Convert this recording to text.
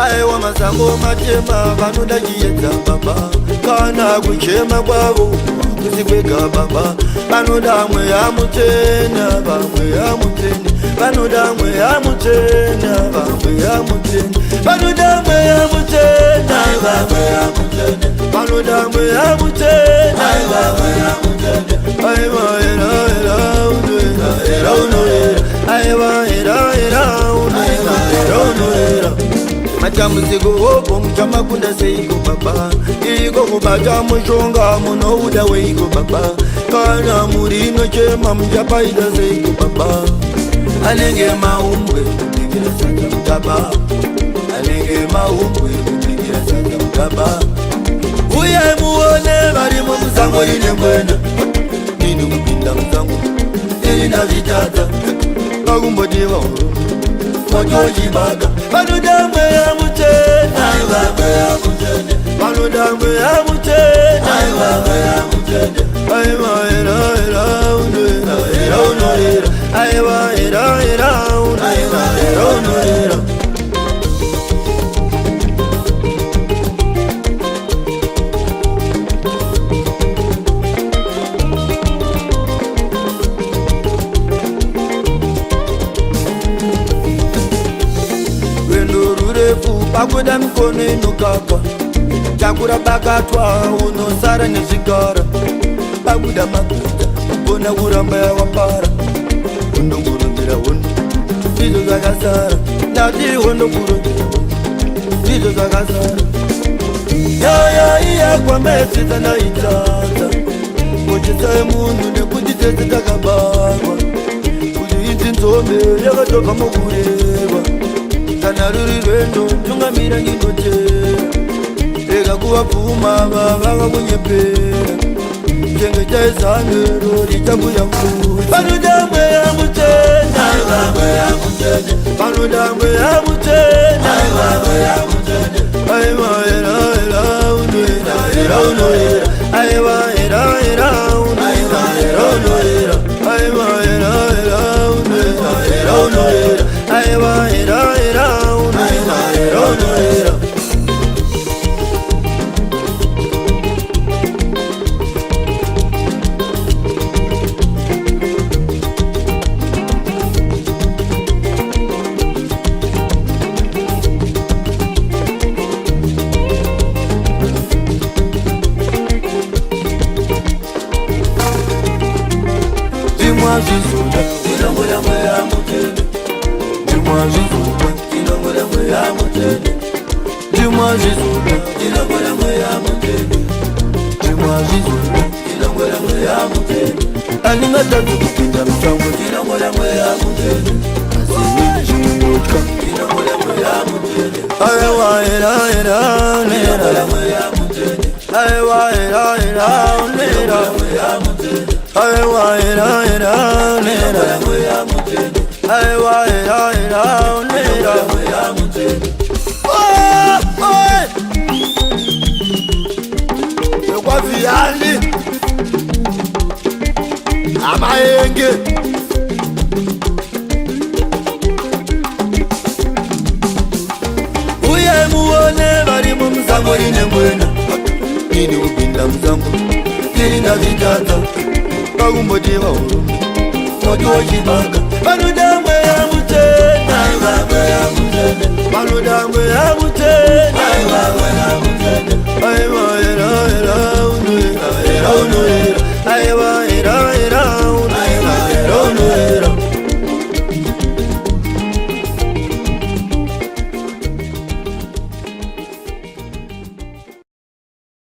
aiwa masango matema vanoda chiedza baba kana kuchema kwavo kusikwega baba vanoda mweya mutena vamweya mutena vanoda mweya mutena vamweya mutena vanoda mweya mutena vamweya mutena vanoda mweya mutena vamweya mutena aiwa era era unoera era unoera aiwa era era unoera era unoera matambudziko opo muchamakunda seiko baba iko kubata mushonga munouda weiko baba kana muri inochema muchapaita seiko baba anenge maumbwe kupigira saka mutaba anenge maumbwe kupigira saka mutaba uye muone varimo musango rine ngwena nini kupinda musango irina vitata vakumbotiva motochibaka vanoda mweya mutena mweya mutena vanoda mweya mutena mweya mutena aiwa era era unoera era unoera aiwa era era unoera era unoera pakuda mikono inokakwa takura bakatwa unosara nezvigara pakuda maguta kona kuramba yawapara undokurumbira hondo ndizvo zvakasara ndati hondokurumbira hondo ndizvo zvakasara yaya iyakwametsita ndaitata kochesai munhu nekuti tese takabarwa kuti idzi nzombe yakatobva mukureva kana ruri rwendo tungamira ndinotera rega kuvapfuma vavava kunyepera chengeta zanero richabuya mvura vanoda mweya mutena mweya mutena vanoda mweya mutena mweya mutena aiwa era era unoera era unoera aiwa era era unoera era unoera aiwa era era unoera era unoera aiwa era era unoera era unoera Zvizoda inongoda mweya mutene ndimwa zvizoda inongoda mweya mutene ndimwa zvizoda inongoda mweya mutene ndimwa zvizoda inongoda mweya mutene andingatadzi kupinda musango inongoda mweya mutene asi chimutya inongoda mweya mutene aiwa era era inongoda mweya mutene aiwa era era inongoda mweya mutene aiwa era era nera mweya mutene aiwa era era nera mweya mutene kwa viali amaenge uye muone varimo musango rine ngwena ini kupinda musango irina vitata vakumbotiva hurumbi motochibaka vanoda mweya mutena mweya mutena vanoda mweya mutena mweya mutena aiwa era era unoera era unoera aiwa